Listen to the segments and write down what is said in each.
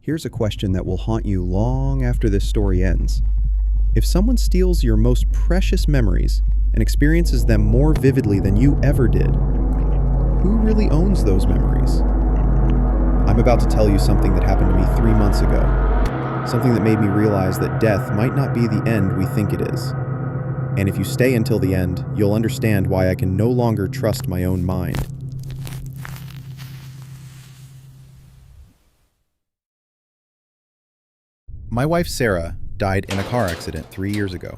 Here's a question that will haunt you long after this story ends. If someone steals your most precious memories and experiences them more vividly than you ever did, who really owns those memories? I'm about to tell you something that happened to me 3 months ago. Something that made me realize that death might not be the end we think it is. And if you stay until the end, you'll understand why I can no longer trust my own mind. My wife Sarah died in a car accident 3 years ago.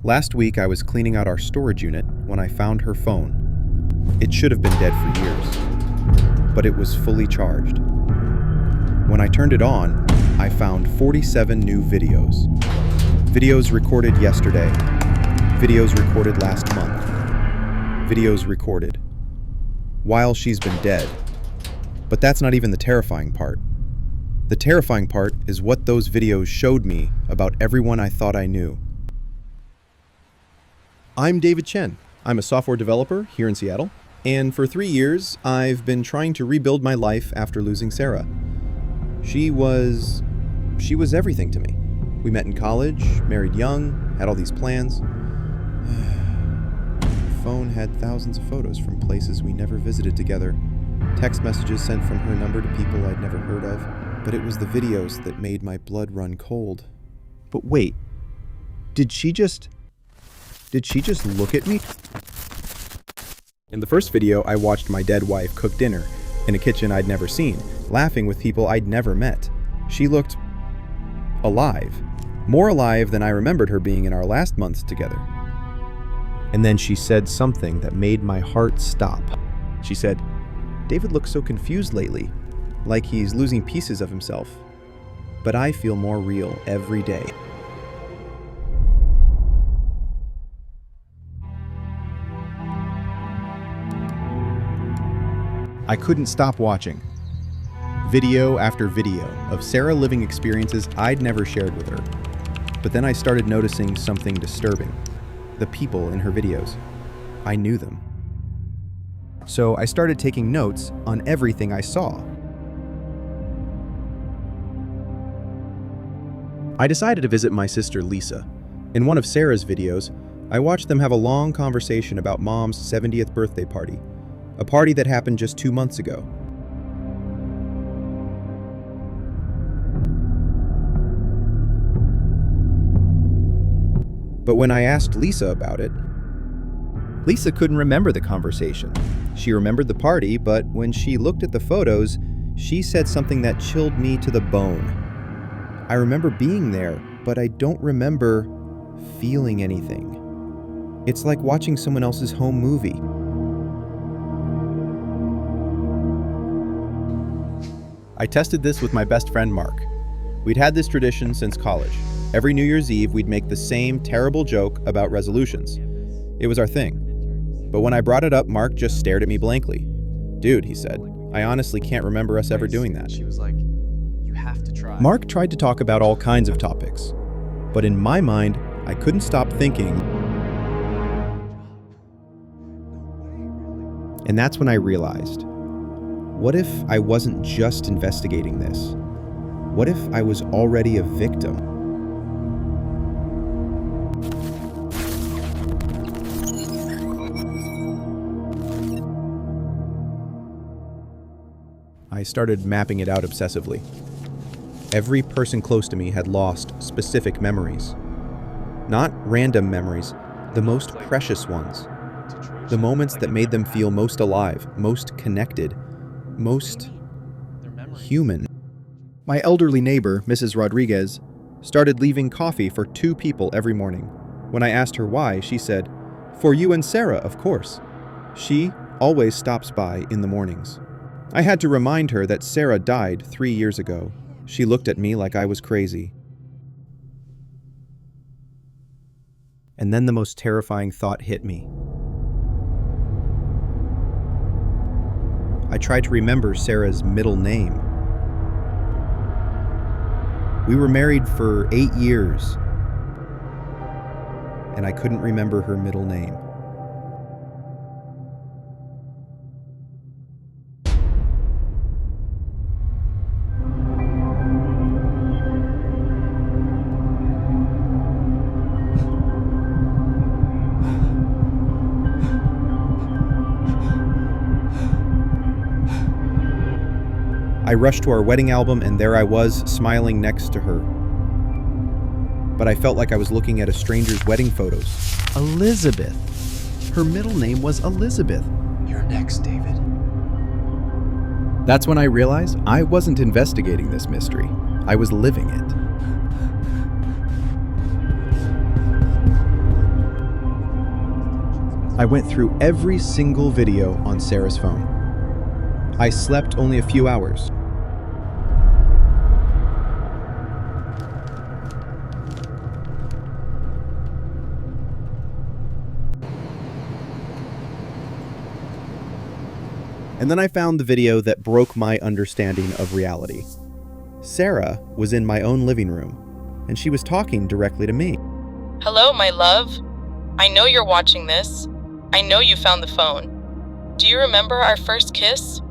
Last week I was cleaning out our storage unit when I found her phone. It should have been dead for years, but it was fully charged. When I turned it on, I found 47 new videos. Videos recorded yesterday. Videos recorded last month. Videos recorded while she's been dead. But that's not even the terrifying part. The terrifying part is what those videos showed me about everyone I thought I knew. I'm David Chen. I'm a software developer here in Seattle, and for 3 years, I've been trying to rebuild my life after losing Sarah. She was everything to me. We met in college, married young, had all these plans. Her phone had thousands of photos from places we never visited together, text messages sent from her number to people I'd never heard of. But it was the videos that made my blood run cold. But wait, did she just look at me? In the first video, I watched my dead wife cook dinner in a kitchen I'd never seen, laughing with people I'd never met. She looked alive, more alive than I remembered her being in our last months together. And then she said something that made my heart stop. She said, "David looks so confused lately. Like he's losing pieces of himself. But I feel more real every day." I couldn't stop watching. Video after video of Sarah living experiences I'd never shared with her. But then I started noticing something disturbing. The people in her videos. I knew them. So I started taking notes on everything I saw. I decided to visit my sister Lisa. In one of Sarah's videos, I watched them have a long conversation about Mom's 70th birthday party, a party that happened just 2 months ago. But when I asked Lisa about it, Lisa couldn't remember the conversation. She remembered the party, but when she looked at the photos, she said something that chilled me to the bone. I remember being there, but I don't remember feeling anything. It's like watching someone else's home movie. I tested this with my best friend Mark. We'd had this tradition since college. Every New Year's Eve, we'd make the same terrible joke about resolutions. It was our thing. But when I brought it up, Mark just stared at me blankly. "Dude," he said, "I honestly can't remember us ever doing that." She was like, "You have to try." Mark tried to talk about all kinds of topics, but in my mind, I couldn't stop thinking. And that's when I realized, what if I wasn't just investigating this? What if I was already a victim? I started mapping it out obsessively. Every person close to me had lost specific memories. Not random memories, the most precious ones. The moments that made them feel most alive, most connected, most human. My elderly neighbor, Mrs. Rodriguez, started leaving coffee for 2 people every morning. When I asked her why, she said, "For you and Sarah, of course." She always stops by in the mornings. I had to remind her that Sarah died 3 years ago. She looked at me like I was crazy. And then the most terrifying thought hit me. I tried to remember Sarah's middle name. We were married for 8 years, and I couldn't remember her middle name. I rushed to our wedding album, and there I was, smiling next to her. But I felt like I was looking at a stranger's wedding photos. Elizabeth. Her middle name was Elizabeth. You're next, David. That's when I realized I wasn't investigating this mystery. I was living it. I went through every single video on Sarah's phone. I slept only a few hours. And then I found the video that broke my understanding of reality. Sarah was in my own living room, and she was talking directly to me. Hello, my love. I know you're watching this. I know you found the phone. Do you remember our first kiss?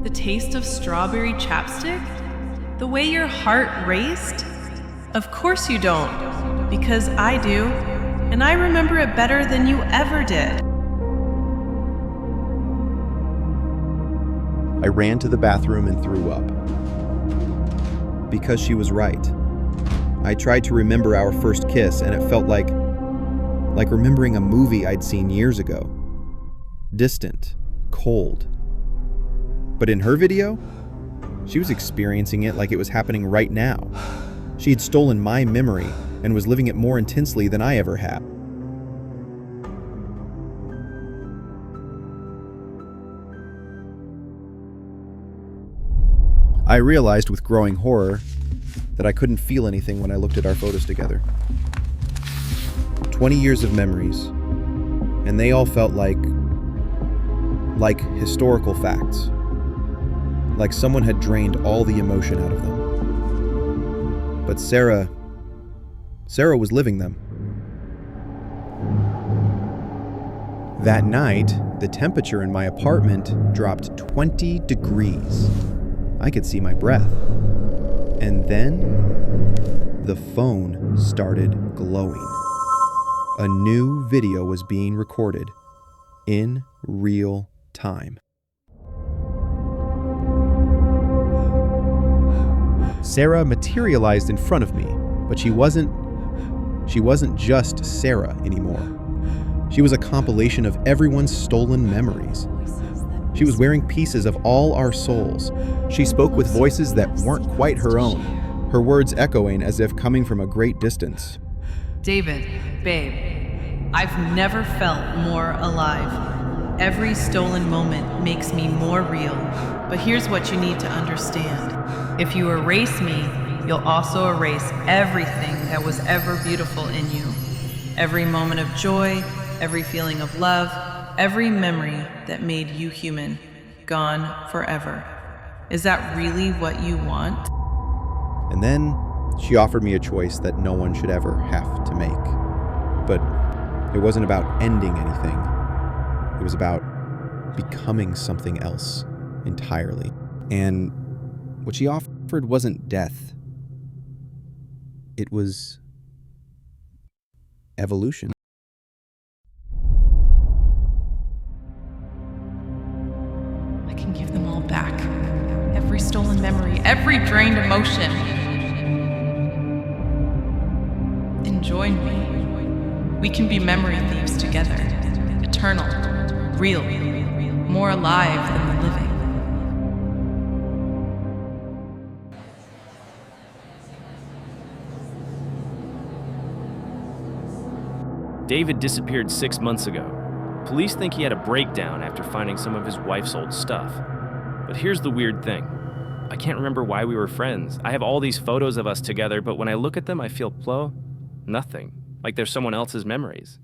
The taste of strawberry chapstick? The way your heart raced? Of course you don't, because I do, and I remember it better than you ever did. I ran to the bathroom and threw up. Because she was right. I tried to remember our first kiss, and it felt like remembering a movie I'd seen years ago. Distant, cold. But in her video, she was experiencing it like it was happening right now. She had stolen my memory and was living it more intensely than I ever had. I realized with growing horror that I couldn't feel anything when I looked at our photos together. 20 years of memories, and they all felt like historical facts. Like someone had drained all the emotion out of them. But Sarah was living them. That night, the temperature in my apartment dropped 20 degrees. I could see my breath. And then, the phone started glowing. A new video was being recorded in real time. Sarah materialized in front of me, but she wasn't just Sarah anymore. She was a compilation of everyone's stolen memories. She was wearing pieces of all our souls. She spoke with voices that weren't quite her own, her words echoing as if coming from a great distance. David, babe, I've never felt more alive. Every stolen moment makes me more real. But here's what you need to understand. If you erase me, you'll also erase everything that was ever beautiful in you. Every moment of joy, every feeling of love, every memory that made you human, gone forever. Is that really what you want? And then she offered me a choice that no one should ever have to make. But it wasn't about ending anything. It was about becoming something else entirely. And what she offered wasn't death. It was evolution. I can give them all back. Every stolen memory, every drained emotion. And join me. We can be memory thieves together. Eternal, real, more alive than the living. David disappeared 6 months ago. Police think he had a breakdown after finding some of his wife's old stuff. But here's the weird thing. I can't remember why we were friends. I have all these photos of us together, but when I look at them, I feel nothing. Like they're someone else's memories.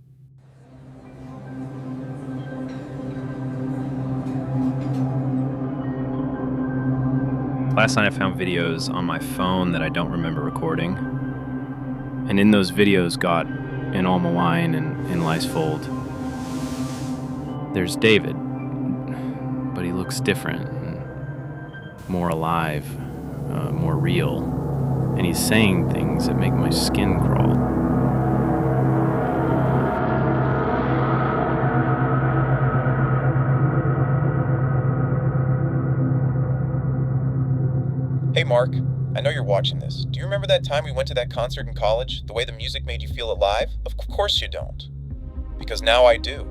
Last night I found videos on my phone that I don't remember recording. And in those videos got in Alma Wine and in Leisfold, there's David, but he looks different, and more alive, more real, and he's saying things that make my skin crawl. Mark, I know you're watching this. Do you remember that time we went to that concert in college? The way the music made you feel alive? Of course you don't. Because now I do.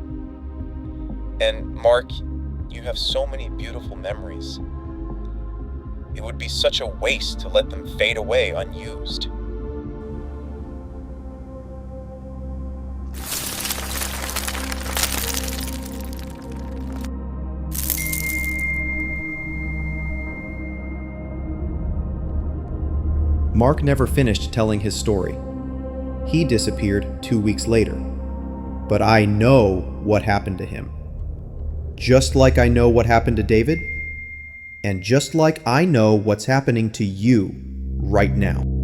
And Mark, you have so many beautiful memories. It would be such a waste to let them fade away unused. Mark never finished telling his story. He disappeared 2 weeks later. But I know what happened to him. Just like I know what happened to David, and just like I know what's happening to you right now.